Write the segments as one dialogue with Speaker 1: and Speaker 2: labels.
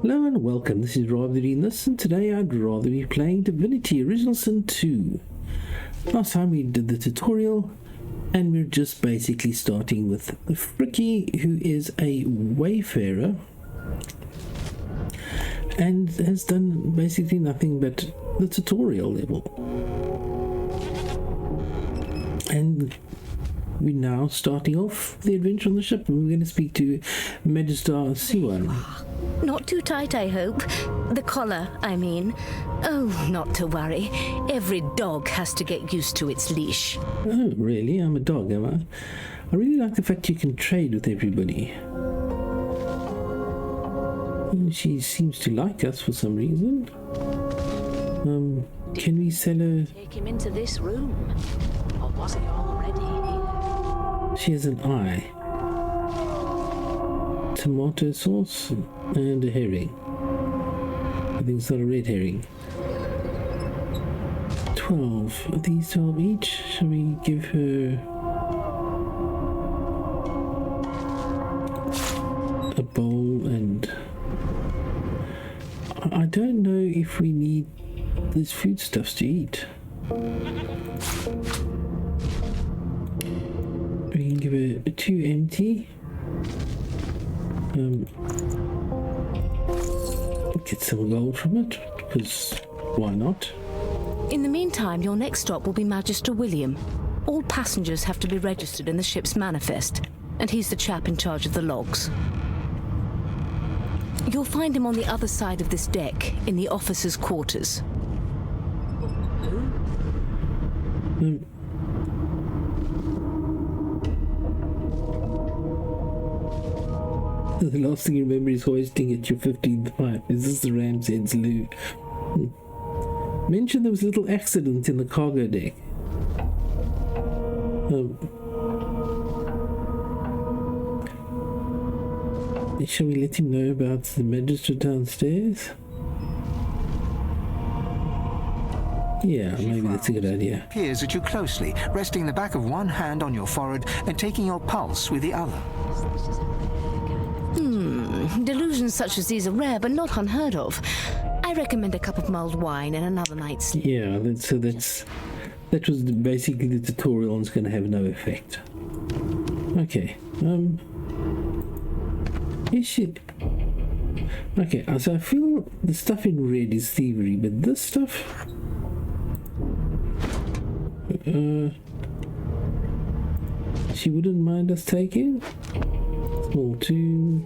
Speaker 1: Hello and welcome, this is Rather Reading This, and today I'd rather be playing Divinity Original Sin 2. Last time we did the tutorial, and we're just basically starting with Fricky, who is a wayfarer, and has done basically nothing but the tutorial level. And we're now starting off the adventure on the ship, and we're going to speak to Magister Siwan.
Speaker 2: Not too tight, I hope. The collar, I mean. Oh, not to worry. Every dog has to get used to its leash.
Speaker 1: Oh, really? I'm a dog, am I? I really like the fact you can trade with everybody. And she seems to like us for some reason. Can we sell her?
Speaker 2: Take him into this room. Or was he already here?
Speaker 1: She has an eye. Tomato sauce and a herring. I think it's not a red herring. 12. Are these 12 each? Shall we give her a bowl? And I don't know if we need these foodstuffs to eat. We can give her 2 empty. Get some gold from it, because why not?
Speaker 2: In the meantime, your next stop will be Magister William. All passengers have to be registered in the ship's manifest, and he's the chap in charge of the logs. You'll find him on the other side of this deck, in the officers' quarters.
Speaker 1: The last thing you remember is hoisting at your 15th pipe. Is this the Ram's Head's loo? Mentioned there was a little accident in the cargo deck. Shall we let him know about the magistrate downstairs? Yeah, maybe that's a good idea.
Speaker 3: Peers at you closely, resting the back of one hand on your forehead and taking your pulse with the other.
Speaker 2: Delusions such as these are rare, but not unheard of. I recommend a cup of mulled wine and another night's sleep.
Speaker 1: Yeah, that was basically the tutorial, and it's going to have no effect. Okay. Is she? Okay, so I feel the stuff in red is thievery, but this stuff. She wouldn't mind us taking. Small 2.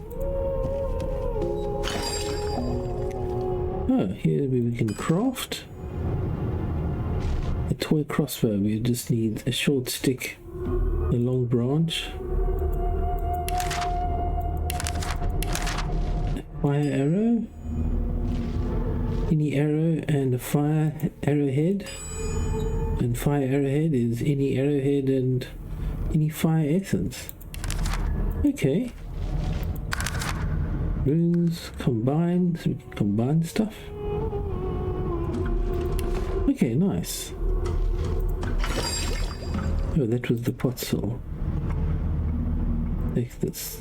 Speaker 1: Oh, here we can craft a toy crossbow. We just need a short stick, a long branch, a fire arrow, any arrow, and a fire arrowhead. And fire arrowhead is any arrowhead and any fire essence. Okay. Runes combined, so we can combine stuff. Okay, nice. Oh, that was the pot soul. Take this.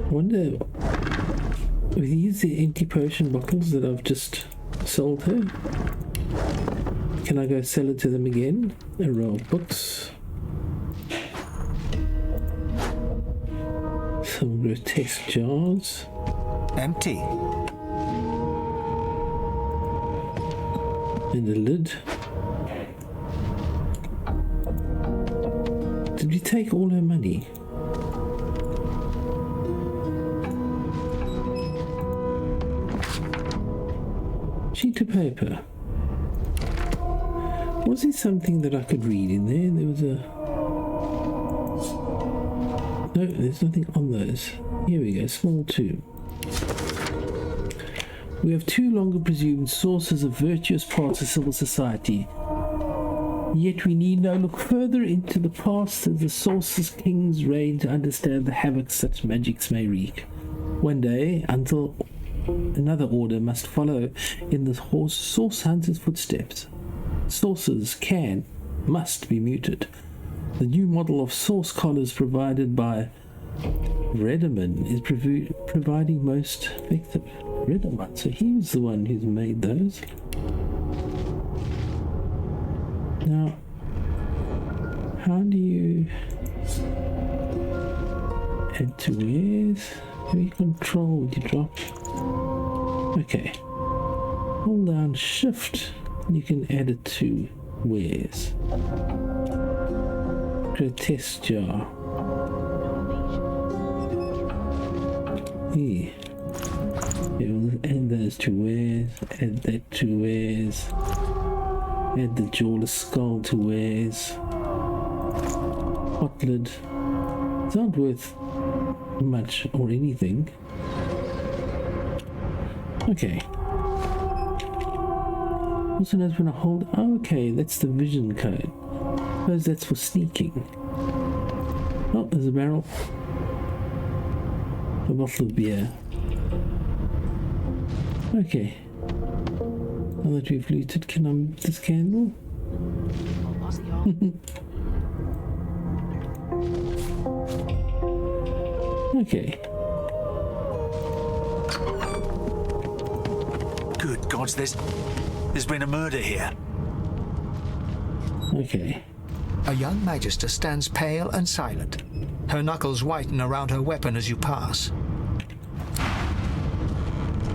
Speaker 1: I wonder, are these the empty potion bottles that I've just sold her? Can I go sell it to them again? A row of books. Some grotesque jars.
Speaker 3: Empty.
Speaker 1: And a lid. Did we take all her money? Sheet of paper. Was there something that I could read in there? There was a... No, there's nothing on those. Here we go, small 2. We have 2 longer presumed sources of virtuous parts of civil society. Yet we need now look further into the past as the sources kings reign to understand the havoc such magics may wreak. One day, until another order must follow in the source hunter's footsteps. Sources must be muted. The new model of source collars provided by Redeman is providing most effective. Redeman, so he was the one who's made those. Now, how do you add to wares? Do you control what you drop? Okay. Hold down shift and you can add it to wares. Grotesque jar. Yeah. We'll add those to wares, add that to wares, add the jawless skull to wares. Hot lid. It's not worth much or anything. Okay. Also knows when I hold. Oh, okay, that's the vision code. Suppose that's for sneaking. Oh, there's a barrel. A bottle of beer. Okay. Now that we've looted, can I move this candle? Okay.
Speaker 4: Good gods, there's been a murder here.
Speaker 1: Okay.
Speaker 3: A young magister stands pale and silent. Her knuckles whiten around her weapon as you pass.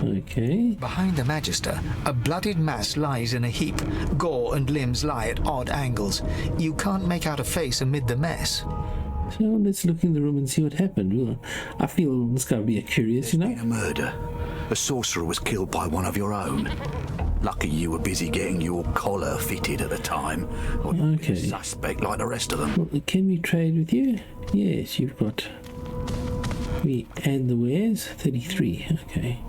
Speaker 1: Okay.
Speaker 3: Behind the magister, a bloodied mass lies in a heap. Gore and limbs lie at odd angles. You can't make out a face amid the mess.
Speaker 1: So let's look in the room and see what happened. I feel this guy be curious, you know?
Speaker 4: Been a murder. A sorcerer was killed by one of your own. Lucky you were busy getting your collar fitted at the time. Or you'd be a suspect like the rest of them.
Speaker 1: Well, can we trade with you? Yes, you've got... We add the wares. 33. Okay.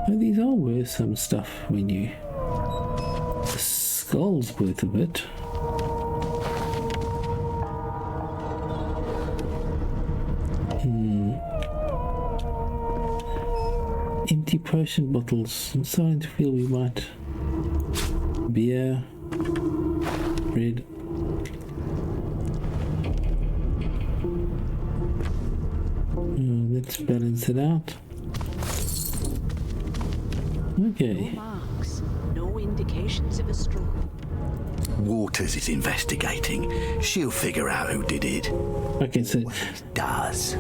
Speaker 1: Oh, these are worth some stuff when you... The skull's worth a bit. Empty potion bottles. I'm starting to feel we might... Beer. Bread. Let's balance it out. Okay.
Speaker 5: No marks, no indications of a struggle.
Speaker 4: Waters is investigating. She'll figure out who did it.
Speaker 1: Okay, so
Speaker 4: Always does.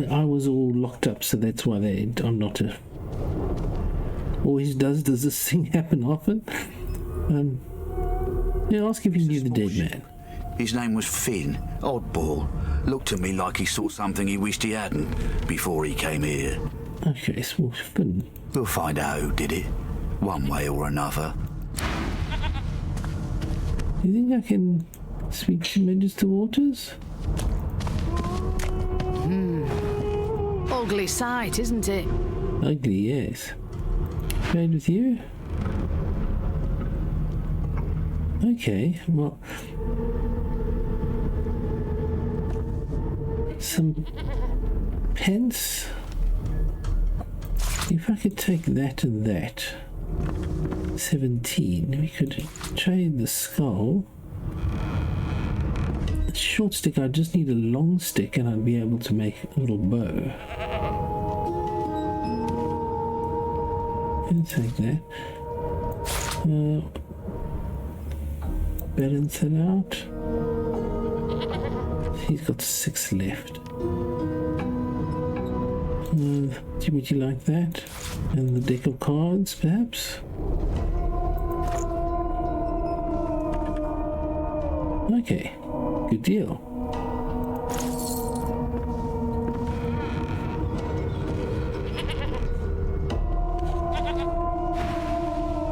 Speaker 1: I was all locked up, so that's why I'm not a... Always does this thing happen often? Yeah, ask if he knew the dead man.
Speaker 4: His name was Finn. Oddball. Looked to me like he saw something he wished he hadn't before he came here.
Speaker 1: Okay, small Finn.
Speaker 4: We'll find out who did it, one way or another.
Speaker 1: Do you think I can speak to Magister Waters?
Speaker 5: Ugly sight, isn't it?
Speaker 1: Ugly, yes. Trade with you? Okay, well... Some pence? If I could take that and that... 17, we could trade the skull. The short stick, I just need a long stick and I'd be able to make a little bow. I'll take that. Balance it out. He's got 6 left. Would you like that? And the deck of cards, perhaps? Okay, good deal.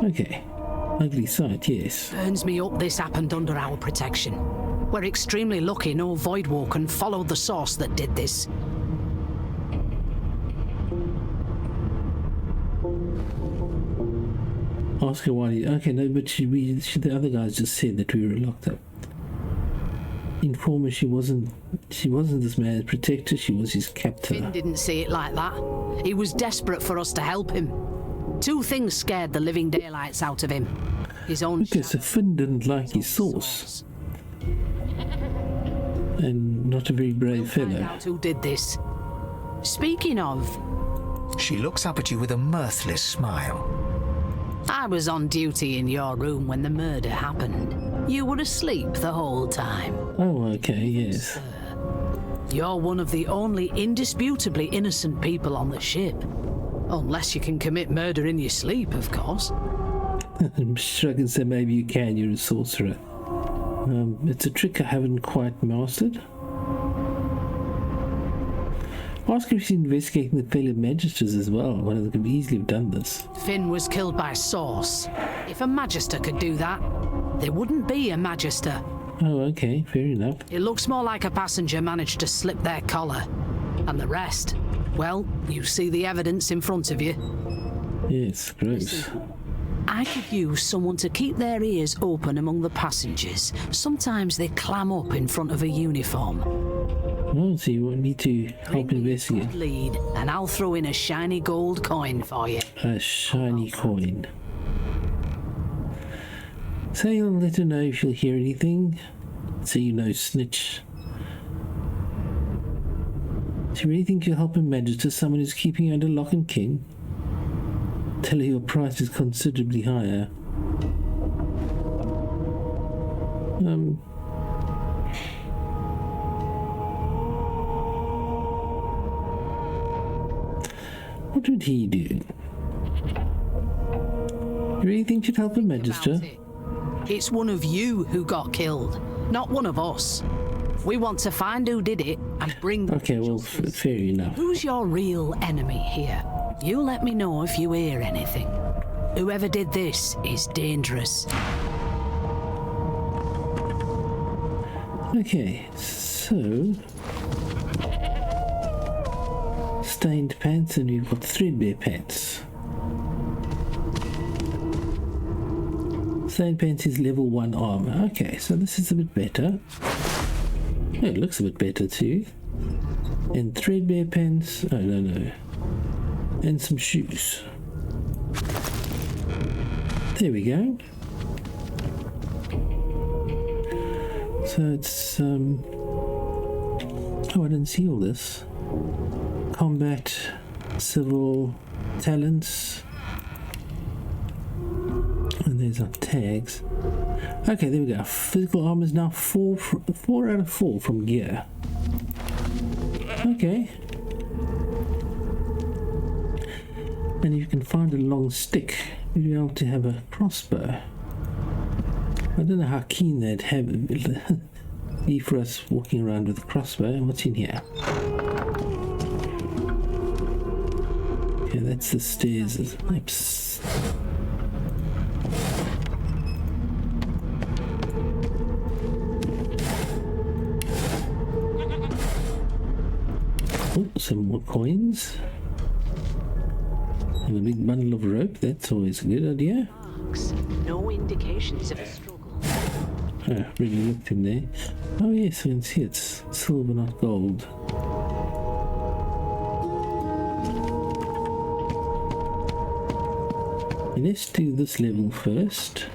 Speaker 1: Okay, ugly sight, yes.
Speaker 5: Burns me up this happened under our protection. We're extremely lucky no Voidwalker followed the source that did this.
Speaker 1: Ask her why. Okay, no, but the other guys just said that we were locked up. Inform her she wasn't this man's protector. She was his captor.
Speaker 5: Finn didn't see it like that. He was desperate for us to help him. 2 things scared the living daylights out of him. His own
Speaker 1: Okay, so Finn didn't like his source. And not a very brave
Speaker 5: Find
Speaker 1: fellow.
Speaker 5: out who did this. Speaking of,
Speaker 3: She looks up at you with a mirthless smile.
Speaker 5: I was on duty in your room when the murder happened. You were asleep the whole time.
Speaker 1: Oh, okay, yes.
Speaker 5: You're one of the only indisputably innocent people on the ship. Unless you can commit murder in your sleep, of course.
Speaker 1: I'm sure I can say maybe you can, you're a sorcerer. It's a trick I haven't quite mastered. Ask if he's investigating the failed magisters as well. One of them could easily have done this.
Speaker 5: Finn was killed by Source. If a Magister could do that, there wouldn't be a Magister.
Speaker 1: Oh, okay, fair enough.
Speaker 5: It looks more like a passenger managed to slip their collar. And the rest, well, you see the evidence in front of you.
Speaker 1: Yes, gross.
Speaker 5: I could use someone to keep their ears open among the passengers. Sometimes they clam up in front of a uniform.
Speaker 1: Oh, so you want me to help investigate?
Speaker 5: Lead, and I'll throw in a shiny gold coin for you.
Speaker 1: A shiny coin. So you'll let her know if you'll hear anything. So you know, snitch. Do you really think you'll help a magister, someone who's keeping you under lock and key? Tell her your price is considerably higher. What would he do? You really think you'd help a magister?
Speaker 5: It's one of you who got killed, not one of us. We want to find who did it and bring them
Speaker 1: Okay,
Speaker 5: to
Speaker 1: well,
Speaker 5: justice.
Speaker 1: fair enough.
Speaker 5: Who's your real enemy here? You let me know if you hear anything. Whoever did this is dangerous.
Speaker 1: Okay, so... stained pants, and we've got threadbare pants. Stained pants is level 1 armor. Okay, so this is a bit better. Oh, it looks a bit better too. And threadbare pants. Oh, no. And some shoes. There we go. So it's oh, I didn't see all this. Combat, civil, talents, and there's our tags. Okay, there we go. Physical armor is now 4 out of 4 from gear. Okay. And if you can find a long stick, you'll be able to have a crossbow. I don't know how keen they'd have be for us walking around with a crossbow. What's in here? Okay, that's the stairs. Oops. Oh, some more coins. And a big bundle of rope. That's always a good idea.
Speaker 5: No indications of a struggle.
Speaker 1: Oh, really looked in there. Oh yes, we can see it's silver, not gold. Let's do this level first.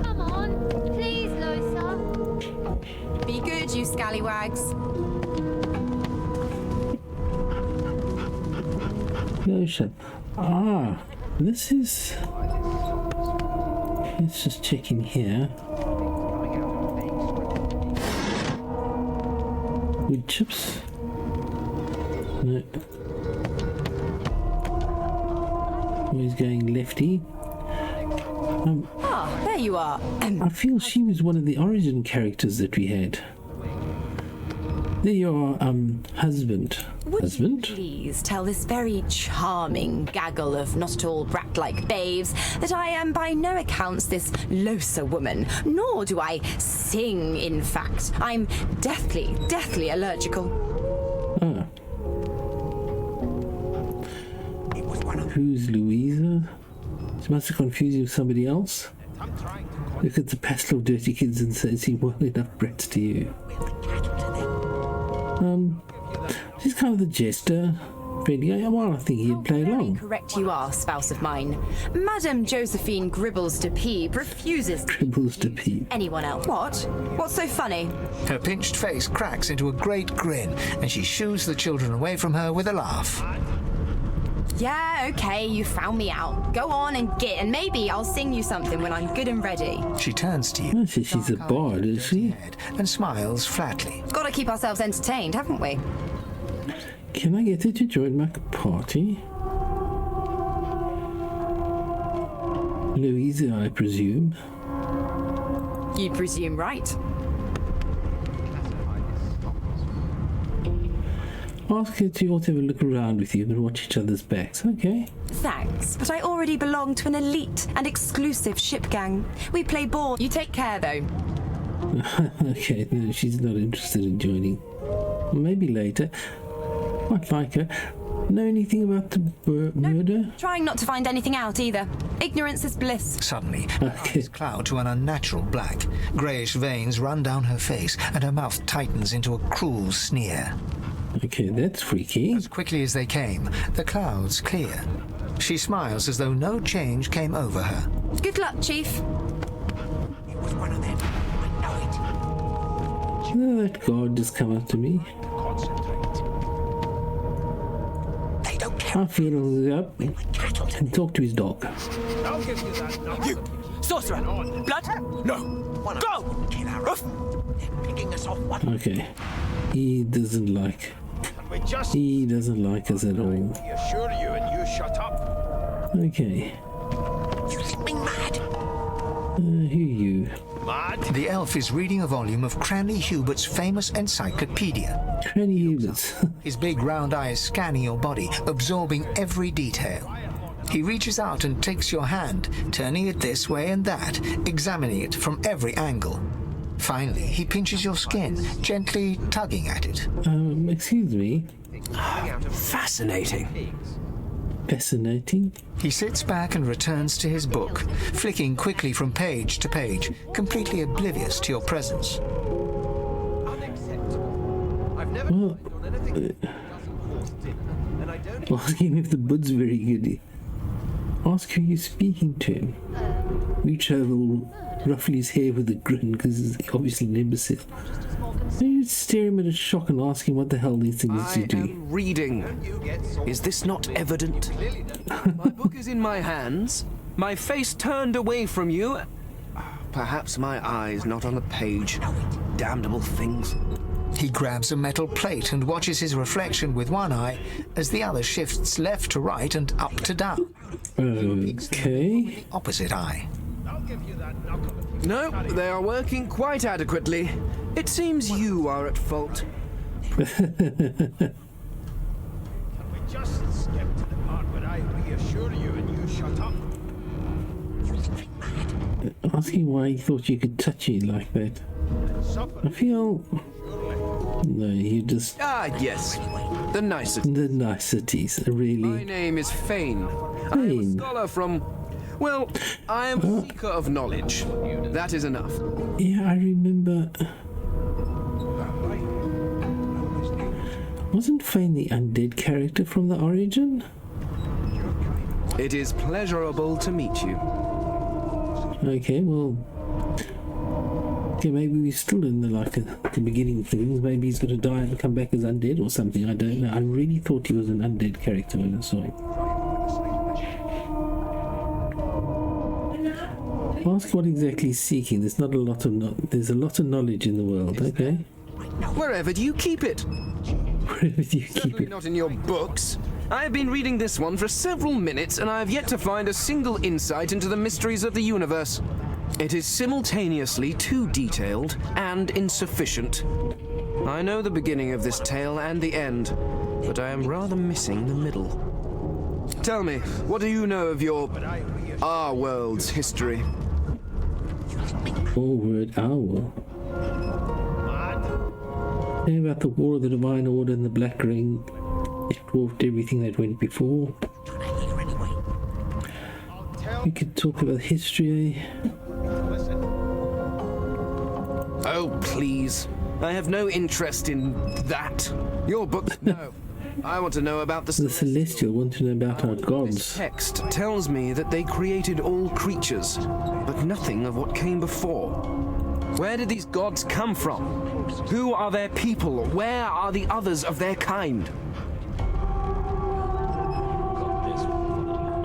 Speaker 6: Come on, please, Losa. Be good, you scallywags.
Speaker 1: No shut. Ah, this is. Let's just check in here. Wood chips? No. Always going lefty.
Speaker 6: There you are.
Speaker 1: I feel she was one of the origin characters that we had. There you are, husband.
Speaker 6: Would you please tell this very charming gaggle of not at all brat-like babes that I am by no accounts this Losa woman, nor do I sing, in fact. I'm deathly, deathly allergical.
Speaker 1: Ah. Who's Louisa? She must have confused you with somebody else. Look at the pastel of dirty kids and say seem well enough brats to you. She's kind of the jester, friendly. Well, I think he'd play
Speaker 6: Very
Speaker 1: along.
Speaker 6: correct you are, spouse of mine. Madame Josephine Gribbles de Peeb refuses
Speaker 1: Dribbles to peep.
Speaker 6: anyone else. What? What's so funny?
Speaker 3: Her pinched face cracks into a great grin, and she shoos the children away from her with a laugh.
Speaker 6: Yeah, okay, you found me out. Go on and git, and maybe I'll sing you something when I'm good and ready.
Speaker 3: She turns to you,
Speaker 1: Oh, so she's a bard, is she?
Speaker 3: head, and smiles flatly.
Speaker 6: Gotta keep ourselves entertained, haven't we?
Speaker 1: Can I get her to join my party? Louisa, I presume.
Speaker 6: You presume right.
Speaker 1: Ask her to also have a look around with you and watch each other's backs. Okay.
Speaker 6: Thanks, but I already belong to an elite and exclusive ship gang. We play ball. You take care, though.
Speaker 1: Okay, no, she's not interested in joining. Maybe later. I'd like her. Know anything about the murder?
Speaker 6: Trying not to find anything out either. Ignorance is bliss.
Speaker 3: Suddenly, her eyes cloud to an unnatural black. Greyish veins run down her face, and her mouth tightens into a cruel sneer.
Speaker 1: Okay, that's freaky.
Speaker 3: As quickly as they came, the clouds clear. She smiles as though no change came over her.
Speaker 6: Good luck, Chief.
Speaker 4: It was one of them. I know it.
Speaker 1: Oh, that guard just come up to me.
Speaker 4: They don't care.
Speaker 1: I feel up
Speaker 4: Cattle.
Speaker 1: and talk to his dog.
Speaker 7: You! Sorcerer! Blood! No! Go!
Speaker 4: Kill our own. They're picking us off one.
Speaker 1: Okay. He doesn't like us at all.
Speaker 7: Assure you and you shut up.
Speaker 1: Okay.
Speaker 4: You think me mad?
Speaker 1: Who are you?
Speaker 7: Mad?
Speaker 3: The elf is reading a volume of Cranley Hubert's famous encyclopedia.
Speaker 1: Cranny Hubers.
Speaker 3: His big round eyes scanning your body, absorbing every detail. He reaches out and takes your hand, turning it this way and that, examining it from every angle. Finally, he pinches your skin, gently tugging at it.
Speaker 1: Excuse me.
Speaker 7: Fascinating.
Speaker 1: Fascinating.
Speaker 3: He sits back and returns to his book, flicking quickly from page to page, completely oblivious to your presence.
Speaker 1: Well, ask him if the bud's very good. Ask who you're speaking to. Reach over, ruffle his hair with a grin because he's obviously an imbecile. Then you stare him in shock and ask him what the hell these things
Speaker 8: I
Speaker 1: to do.
Speaker 8: am reading. Is this not evident? My book is in my hands, my face turned away from you. Perhaps my eyes not on the page. Damnable things.
Speaker 3: He grabs a metal plate and watches his reflection with one eye as the other shifts left to right and up to down.
Speaker 1: Okay.
Speaker 3: Opposite eye.
Speaker 8: No, they are working quite adequately. It seems you are at fault.
Speaker 7: Just skip to the part where I reassure you and you shut up.
Speaker 1: Asking why he thought you could touch it like that. I feel... No, you just...
Speaker 8: Ah, yes. The nicety.
Speaker 1: The niceties, really.
Speaker 8: My name is Fane. I am a
Speaker 1: Fane.
Speaker 8: scholar from... Well, I am a seeker of knowledge. That is enough.
Speaker 1: Yeah, I remember... Wasn't Fane the undead character from the origin?
Speaker 8: It is pleasurable to meet you.
Speaker 1: Okay, well... Okay, maybe we're still in the beginning of things. Maybe he's going to die and come back as undead or something. I don't know. I really thought he was an undead character when I saw him. Ask what exactly he's seeking. There's not a lot of there's a lot of knowledge in the world. Okay,
Speaker 8: Wherever do you keep it?
Speaker 1: wherever do you keep
Speaker 8: Certainly
Speaker 1: it?
Speaker 8: not in your books. I have been reading this one for several minutes, and I have yet to find a single insight into the mysteries of the universe. It is simultaneously too detailed and insufficient. I know the beginning of this tale and the end, but I am rather missing the middle. Tell me, what do you know of our world's history?
Speaker 1: Forward owl. Tell about the War of the Divine Order and the Black Ring. It dwarfed everything that went before. We could talk about history.
Speaker 8: Oh, please. I have no interest in that. Your books, no. I want to know about the
Speaker 1: Celestial want to know about our
Speaker 8: This
Speaker 1: gods.
Speaker 8: text tells me that they created all creatures, but nothing of what came before. Where did these gods come from? Who are their people? Where are the others of their kind?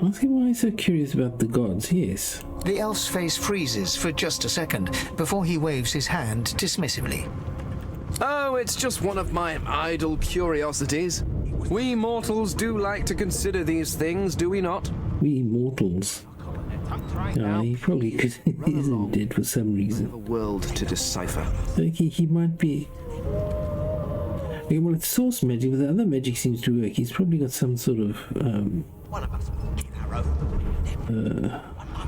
Speaker 1: Asking why he's so curious about the gods, yes.
Speaker 3: The elf's face freezes for just a second before he waves his hand dismissively.
Speaker 8: Oh, it's just one of my idle curiosities. We mortals do like to consider these things, do we not?
Speaker 1: We mortals. He probably isn't dead for some reason.
Speaker 8: The world to decipher.
Speaker 1: He might be... Okay, well, it's source magic, but the other magic seems to work. He's probably got some sort of...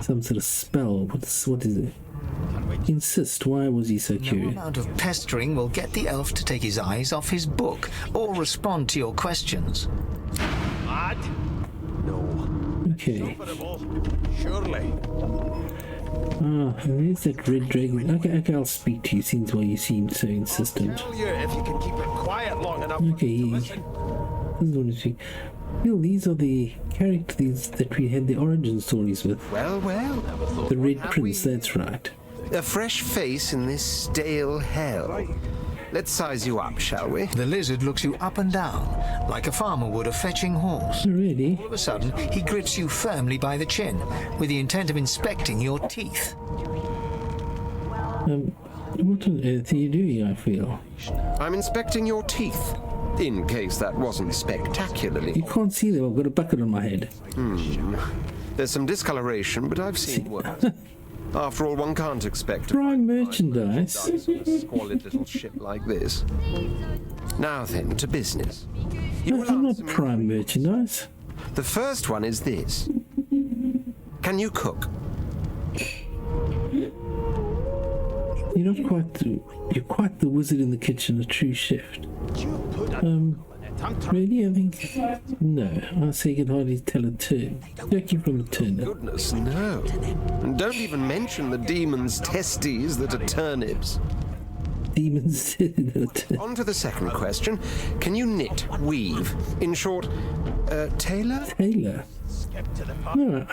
Speaker 1: some sort of spell. What is it? Insist. Why was he so
Speaker 3: No
Speaker 1: curious?
Speaker 3: amount of pestering will get the elf to take his eyes off his book or respond to your questions.
Speaker 7: Mad?
Speaker 1: Okay.
Speaker 7: Surely.
Speaker 1: Ah, there's that red dragon. Okay, I'll speak to you since why you seem so insistent.
Speaker 7: Tell you if you can keep it quiet long enough.
Speaker 1: Okay, doesn't want to speak. Well, these are the characters that we had the origin stories with.
Speaker 9: Well, well.
Speaker 1: The Red Prince, that's right.
Speaker 9: A fresh face in this stale hell. Let's size you up, shall we?
Speaker 3: The lizard looks you up and down, like a farmer would a fetching horse.
Speaker 1: Really?
Speaker 3: All of a sudden, he grips you firmly by the chin, with the intent of inspecting your teeth.
Speaker 1: What on earth are you doing, I feel?
Speaker 9: I'm inspecting your teeth, in case that wasn't spectacularly.
Speaker 1: You can't see them, I've got a bucket on my head.
Speaker 9: There's some discoloration, but I've seen worse. After all, one can't expect to
Speaker 1: Prime merchandise.
Speaker 9: find a squalid little ship like this. Now then, to business. You will
Speaker 1: I'm
Speaker 9: answer
Speaker 1: not
Speaker 9: me.
Speaker 1: prime merchandise.
Speaker 9: The first one is this. Can you cook?
Speaker 1: You're quite the wizard in the kitchen, a true chef. Really, I think... No, I say you can hardly tell a turn. Jerky from a turnip.
Speaker 9: Goodness, no. And don't even mention the demon's testes that are turnips.
Speaker 1: Demons in a turnip.
Speaker 9: On to the second question. Can you knit, weave? In short, tailor?
Speaker 1: Taylor.
Speaker 7: Skip to the part.
Speaker 1: No,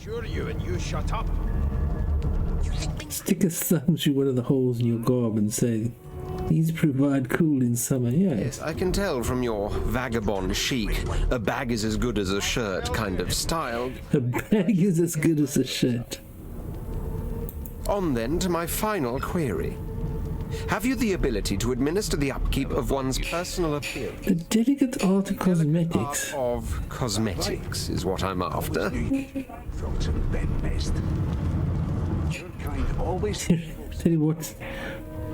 Speaker 7: Sure you and you shut up.
Speaker 1: stick a thumb through one of the holes in your garb and say, these provide cool in summer. Yes.
Speaker 9: I can tell from your vagabond chic, a bag is as good as a shirt kind of style.
Speaker 1: A bag is as good as a shirt.
Speaker 9: On then to my final query. Have you the ability to administer the upkeep of one's personal appearance?
Speaker 1: A delicate art of cosmetics.
Speaker 9: Of cosmetics is what I'm after.
Speaker 7: From some bednest. Your kind always.
Speaker 1: Tell you what,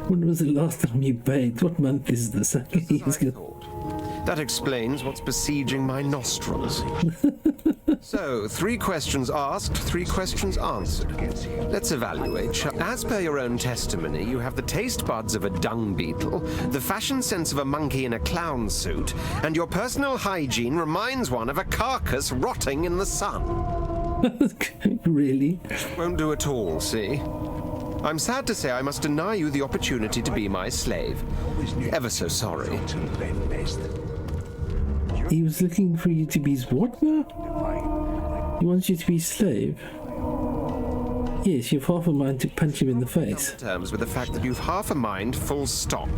Speaker 1: when was the last time you bathed? What month is this? He's gonna-
Speaker 9: That explains what's besieging my nostrils. So, 3 questions asked, 3 questions answered. Let's evaluate. As per your own testimony, you have the taste buds of a dung beetle, the fashion sense of a monkey in a clown suit, and your personal hygiene reminds one of a carcass rotting in the sun.
Speaker 1: Really?
Speaker 9: Won't do at all, see? I'm sad to say I must deny you the opportunity to be my slave. Ever so sorry.
Speaker 1: He was looking for you to be his what now? He wants you to be his slave? Yes, you've half a mind to punch him in the face.
Speaker 9: Terms with the fact that you've half a mind, full stop.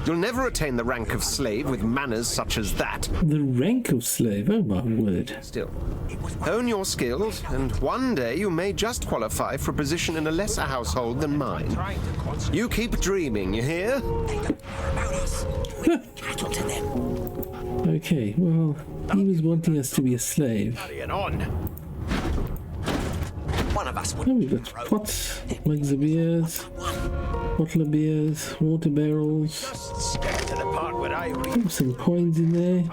Speaker 9: You'll never attain the rank of slave with manners such as that.
Speaker 1: The rank of slave? Oh my word.
Speaker 9: Still, hone your skills, and one day you may just qualify for a position in a lesser household than mine. You keep dreaming, you hear?
Speaker 1: Okay, well, he was wanting us to be a slave.
Speaker 7: Carrying on.
Speaker 1: Oh, we've got pots, mugs of beers, bottle of beers, water barrels,
Speaker 7: Skip to the part where I read.
Speaker 1: some coins in there.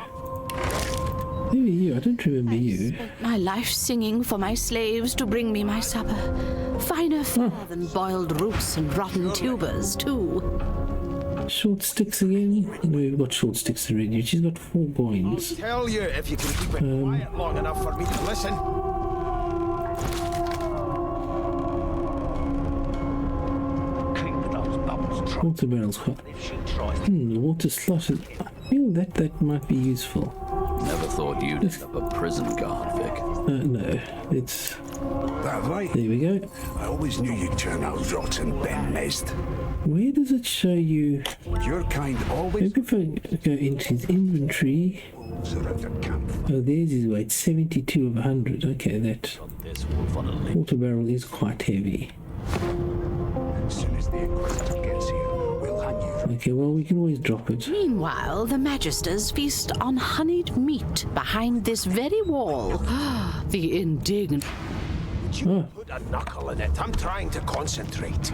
Speaker 1: Who are you? I don't remember you.
Speaker 2: My life singing for my slaves to bring me my supper. Finer fare than boiled roots and rotten tubers, too.
Speaker 1: Short sticks again? No, we've got short sticks already. She's got 4 coins.
Speaker 7: Tell you if you can keep it quiet long enough for me to listen.
Speaker 1: Water barrels. Water sloshes. I feel that might be useful.
Speaker 4: Never thought you'd end up a prison guard, Vic.
Speaker 1: No, it's...
Speaker 10: That right?
Speaker 1: There we go.
Speaker 10: I always knew you'd turn out rotten, Ben Mezd.
Speaker 1: Where does it show you?
Speaker 10: Your kind always...
Speaker 1: Maybe if I go into his inventory... Oh, there's his weight, 72 of 100. Okay, that water barrel is quite heavy.
Speaker 10: As soon as the Inquisitor gets here, we'll hang you.
Speaker 1: Okay, well, we can always drop it.
Speaker 5: Meanwhile, the Magisters feast on honeyed meat behind this very wall. The indignant...
Speaker 1: Oh,
Speaker 7: Put a knuckle in it. I'm trying to concentrate.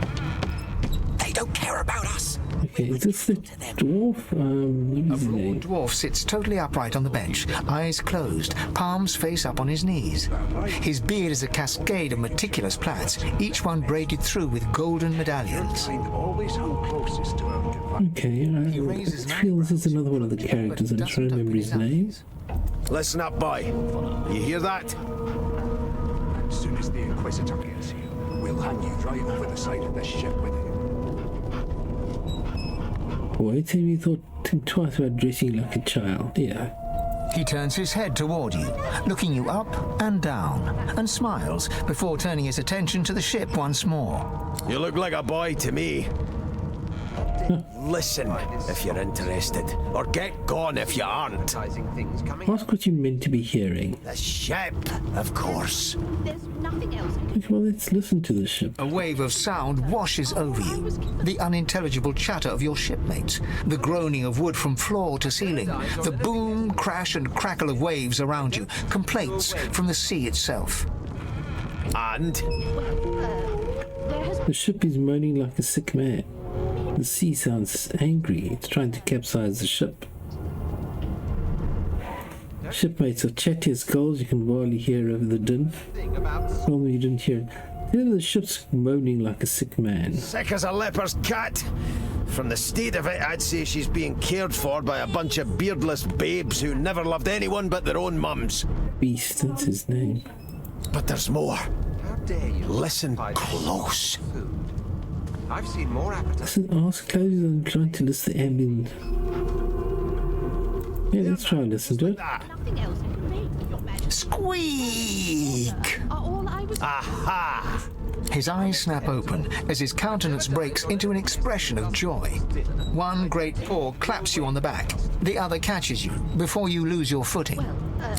Speaker 3: They don't care about us.
Speaker 1: okay, is this the dwarf? What is his
Speaker 3: The
Speaker 1: name?
Speaker 3: dwarf sits totally upright on the bench, eyes closed, palms face up on his knees. His beard is a cascade of meticulous plaits, each one braided through with golden medallions.
Speaker 10: Kind always hung closest to our
Speaker 1: Okay,
Speaker 3: raises
Speaker 1: I
Speaker 3: an
Speaker 1: feel this is
Speaker 3: eyebrow,
Speaker 1: another one of the
Speaker 3: but
Speaker 1: characters. I'm
Speaker 3: doesn't
Speaker 1: trying to remember his
Speaker 3: open his
Speaker 1: name.
Speaker 3: eyes.
Speaker 7: Listen up, boy. You hear that?
Speaker 10: As soon as the Inquisitor gets here, we'll hang you right over the side of this ship with him.
Speaker 1: Boy, tell me you thought twice about dressing like a child. Yeah.
Speaker 3: He turns his head toward you, looking you up and down, and smiles before turning his attention to the ship once more.
Speaker 7: You look like a boy to me. Listen if you're interested, or get gone if you aren't.
Speaker 1: Ask what you meant to be hearing.
Speaker 7: The ship, of course.
Speaker 1: Okay, well, let's listen to the ship.
Speaker 3: A wave of sound washes over you. The unintelligible chatter of your shipmates, the groaning of wood from floor to ceiling, the boom, crash and crackle of waves around you, complaints from the sea itself.
Speaker 7: And
Speaker 1: The ship is moaning like a sick man. The sea sounds angry. It's trying to capsize the ship. Shipmates are chatty as skulls. You can barely hear over the din. Tell me you didn't hear it. Tell me the ship's moaning like a sick man.
Speaker 7: sick as a leper's cat. From the state of it, I'd say she's being cared for by a bunch of beardless babes who never loved anyone but their own mums.
Speaker 1: Beast, that's his name.
Speaker 7: But there's more. Listen close.
Speaker 11: I've seen more appetite.
Speaker 1: Listen, ask close and trying to list the ambient. Yeah, let's try and listen to it.
Speaker 3: Squeak!
Speaker 7: Aha!
Speaker 3: His eyes snap open as his countenance breaks into an expression of joy. One great paw claps you on the back. The other catches you before you lose your footing.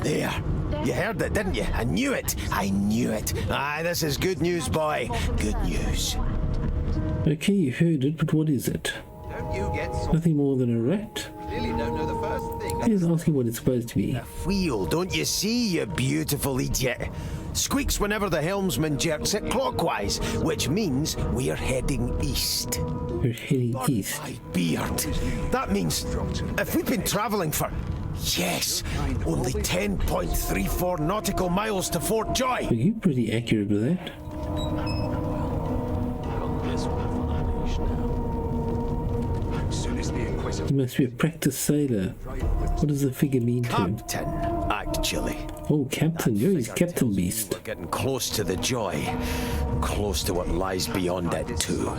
Speaker 7: There. You heard it, didn't you? I knew it. I knew it. Aye, this is good news, boy. Good news.
Speaker 1: Okay, you heard it, but what is it?
Speaker 11: Don't you get so
Speaker 1: Nothing more than a rat?
Speaker 11: really don't know the first thing.
Speaker 1: He's asking what it's supposed to be.
Speaker 7: Wheel, don't you see, you beautiful idiot? Squeaks whenever the helmsman jerks it clockwise, which means we're heading east.
Speaker 1: We're heading east.
Speaker 7: My beard. That means if we've been travelling for, yes, only 10.34 nautical miles to Fort Joy.
Speaker 1: Are you pretty accurate with that?
Speaker 10: As soon as the Inquisitor...
Speaker 1: You must be a practiced sailor. What does the figure mean to him?
Speaker 7: Captain, actually.
Speaker 1: Oh, Captain. You're his Captain Beast.
Speaker 7: We're getting close to the joy. Close to what lies beyond it, too.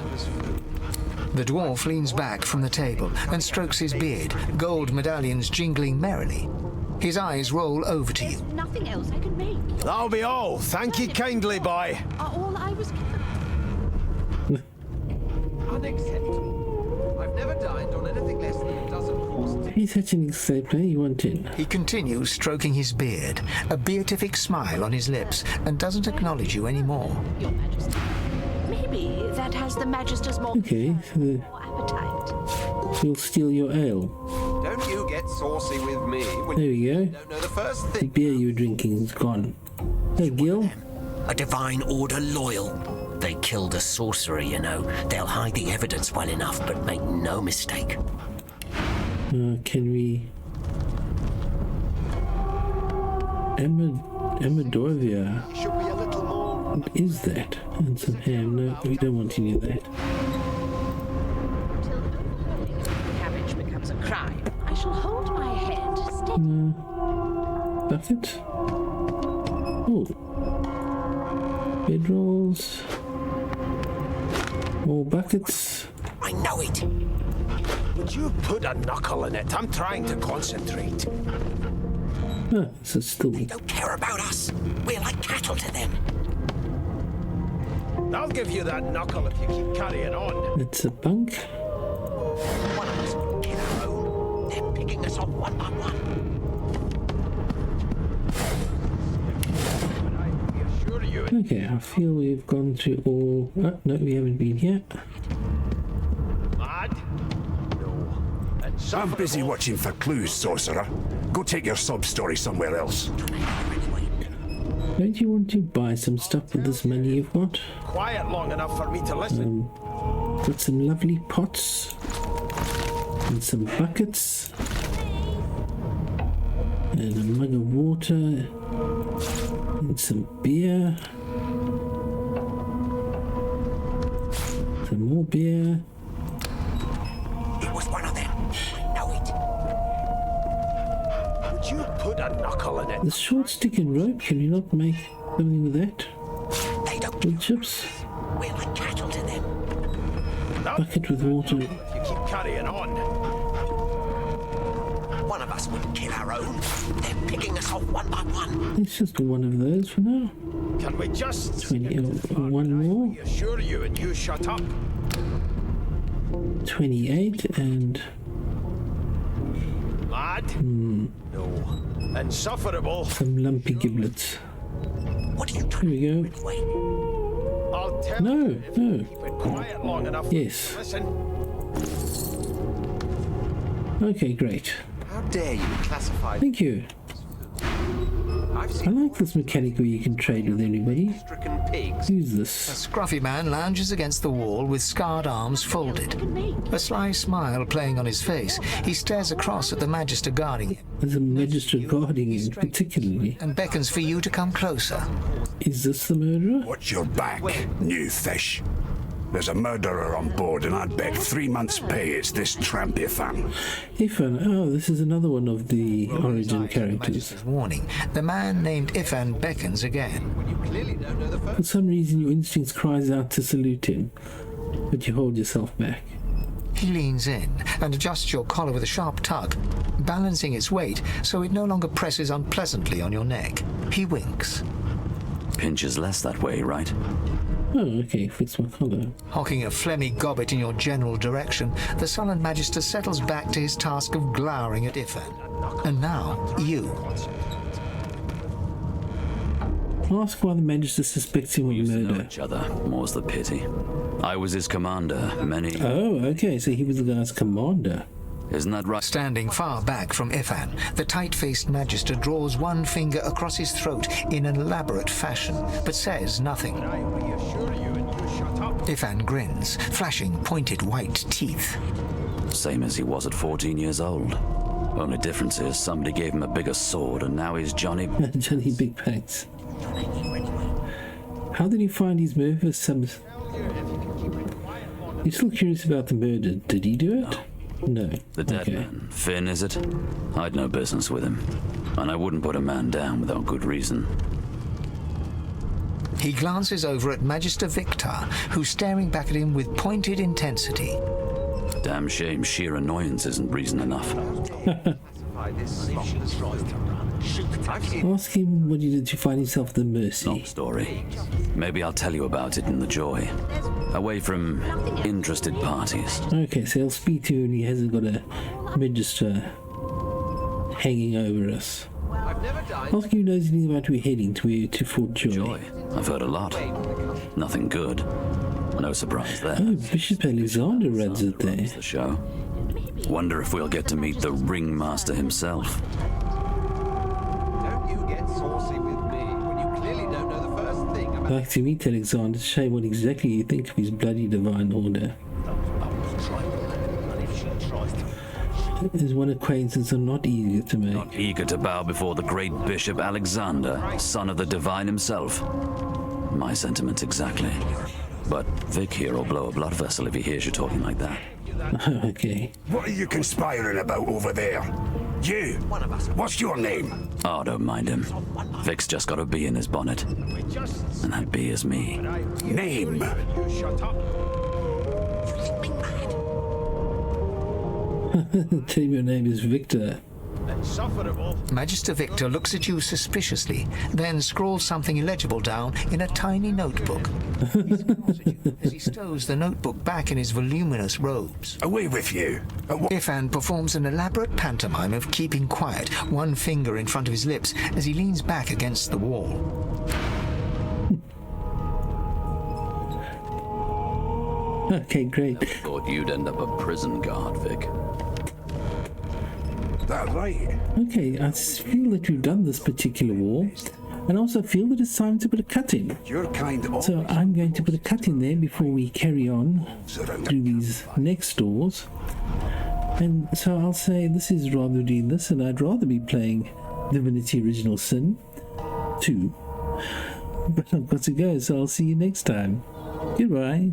Speaker 3: The dwarf leans back from the table and strokes his beard, gold medallions jingling merrily. His eyes roll over to you.
Speaker 12: Nothing else I can make.
Speaker 7: That'll be all. Thank you kindly, boy.
Speaker 12: Are all I was given.
Speaker 11: Unacceptable. I've never dined on anything less than a dozen courses.
Speaker 1: He's such an escape player. You want in.
Speaker 3: He continues stroking his beard, a beatific smile on his lips, and doesn't acknowledge you anymore.
Speaker 12: Your Majesty. Maybe that has the Magister's more
Speaker 1: Okay, so
Speaker 12: appetite.
Speaker 1: we'll steal your ale.
Speaker 11: Don't you get saucy with me when
Speaker 1: There we
Speaker 11: you
Speaker 1: go.
Speaker 11: don't know the first
Speaker 1: The
Speaker 11: thing.
Speaker 1: beer you were drinking is gone. Hey, Gil.
Speaker 13: A divine order loyal. They killed a sorcerer, you know. They'll hide the evidence well enough, but make no mistake.
Speaker 1: Can we... Amadorvia.
Speaker 11: Should be a little more.
Speaker 1: What is that? And some ham. No, we don't want any of that.
Speaker 12: Till overhauling the cabbage becomes a crime, I shall hold my head steady.
Speaker 1: Bucket. Oh. Bedrolls. More buckets.
Speaker 7: I know it. Would you put a knuckle in it? I'm trying to concentrate.
Speaker 1: Ah, so still.
Speaker 13: They don't care about us. We're like cattle to them.
Speaker 7: I'll give you that knuckle if you keep carrying on.
Speaker 1: It's a bunk.
Speaker 13: One of us will kill our own. They're picking us off one by one.
Speaker 1: Okay, I feel we've gone through all... Oh, no, we haven't been here.
Speaker 7: Mad? No.
Speaker 10: I'm busy watching for clues, sorcerer. Go take your sub-story somewhere else.
Speaker 1: Don't you want to buy some stuff with this money you've got?
Speaker 7: Quiet long enough for me to listen.
Speaker 1: Got some lovely pots. And some buckets. And a mug of water. And some beer. Some more beer.
Speaker 13: It was one of them. I know it.
Speaker 7: Would you put a knuckle in it?
Speaker 1: The short stick and rope, can you not make something with that?
Speaker 13: They don't
Speaker 1: With chips?
Speaker 13: We're like cattle to them.
Speaker 1: Bucket with water.
Speaker 7: If you keep carrying on.
Speaker 13: One of us wouldn't kill our own. They're picking us off one by one.
Speaker 1: It's just one of those for now.
Speaker 7: Can we just...
Speaker 1: 20, one more.
Speaker 7: I assure you and you shut up.
Speaker 1: 28 and...
Speaker 7: Mad? No. Insufferable.
Speaker 1: Some lumpy giblets.
Speaker 13: What are you
Speaker 1: Here we go.
Speaker 7: I'll tell
Speaker 1: No,
Speaker 7: you if you
Speaker 1: no.
Speaker 7: keep it quiet long enough.
Speaker 1: Yes.
Speaker 7: Listen.
Speaker 1: Okay, great.
Speaker 11: How dare you classify
Speaker 1: Thank you.
Speaker 11: I've
Speaker 1: I
Speaker 11: seen
Speaker 1: like this mechanic where you can trade with anybody.
Speaker 11: stricken pigs.
Speaker 1: Use
Speaker 3: A
Speaker 1: this.
Speaker 3: scruffy man lounges against the wall with scarred arms folded. A sly smile playing on his face, he stares across at the Magister guarding him
Speaker 1: There's a magistrate guarding him particularly.
Speaker 3: and beckons for you to come closer.
Speaker 1: Is this the murderer?
Speaker 10: Watch your back, new fish. There's a murderer on board, and I'd bet 3 months' pay it's this tramp Ifan.
Speaker 1: Ifan. Oh, this is another one of the origin characters.
Speaker 3: Magister's warning, the man named Ifan beckons again.
Speaker 11: You clearly don't know the first.
Speaker 1: For some reason your instincts cries out to salute him, but you hold yourself back.
Speaker 3: He leans in and adjusts your collar with a sharp tug, balancing its weight so it no longer presses unpleasantly on your neck. He winks.
Speaker 4: Pinches less that way, right?
Speaker 1: Oh, okay, fix my collar.
Speaker 3: Hocking a phlegmy gobbet in your general direction, the sullen Magister settles back to his task of glowering at Ifan. And now, you.
Speaker 1: Ask why the Magister suspects him of
Speaker 4: Know
Speaker 1: murder.
Speaker 4: each other, more's the pity. I was his commander, many...
Speaker 1: Oh, okay, so he was the guy's commander.
Speaker 4: Isn't that right?
Speaker 3: Standing far back from Ifan, the tight-faced Magister draws one finger across his throat in an elaborate fashion, but says nothing.
Speaker 7: I reassure you and you shut up.
Speaker 3: Ifan grins, flashing pointed white teeth.
Speaker 4: Same as he was at 14 years old. Only difference is somebody gave him a bigger sword and now he's Johnny...
Speaker 1: Johnny Big Pants. How did he find his murder subs? You're still curious about the murder. Did he do it? No.
Speaker 4: The dead man. Finn, is it? I'd no business with him. And I wouldn't put a man down without good reason.
Speaker 3: He glances over at Magister Victor, who's staring back at him with pointed intensity.
Speaker 4: Damn shame sheer annoyance isn't reason enough.
Speaker 1: Ask him what he did to find himself the mercy.
Speaker 4: Long story. Maybe I'll tell you about it in the joy. Away from interested parties.
Speaker 1: Okay, so he'll speak to you and he hasn't got a Magister hanging over us.
Speaker 11: I've never died.
Speaker 1: Ask if he knows anything about where we're heading to Fort Joy.
Speaker 4: Joy. I've heard a lot. Nothing good. No surprise there.
Speaker 1: Oh, Bishop Alexander runs it there.
Speaker 4: The show. Wonder if we'll get to meet the ringmaster himself.
Speaker 11: Don't you get saucy with me when you clearly don't know the first thing about...
Speaker 1: I'd like to meet Alexander to say what exactly you think of his bloody divine order. There's one acquaintance I'm not eager to make.
Speaker 4: Not eager to bow before the great Bishop Alexander, son of the divine himself. My sentiments exactly. But Vic here will blow a blood vessel if he hears you talking like that.
Speaker 1: Okay.
Speaker 10: What are you conspiring about over there? You! What's your name?
Speaker 4: Oh, don't mind him. Vic's just got a bee in his bonnet. And that bee is me.
Speaker 10: Name?
Speaker 7: You shut up.
Speaker 13: You think me mad?
Speaker 1: Tell him your name is Victor.
Speaker 3: Magister Victor looks at you suspiciously, then scrawls something illegible down in a tiny notebook. He smiles at you as he stows the notebook back in his voluminous robes.
Speaker 10: Away with you.
Speaker 3: Ifan performs an elaborate pantomime of keeping quiet, one finger in front of his lips as he leans back against the wall.
Speaker 1: Okay, great.
Speaker 4: Never thought you'd end up a prison guard, Vic.
Speaker 10: That right?
Speaker 1: Okay, I feel that we've done this particular wall, and also feel that it's time to put a cut in.
Speaker 10: Your kind of...
Speaker 1: So I'm going to put a cut in there before we carry on through these next doors. And so I'll say this is rather doing this, and I'd rather be playing Divinity Original Sin 2. But I've got to go, so I'll see you next time. Goodbye.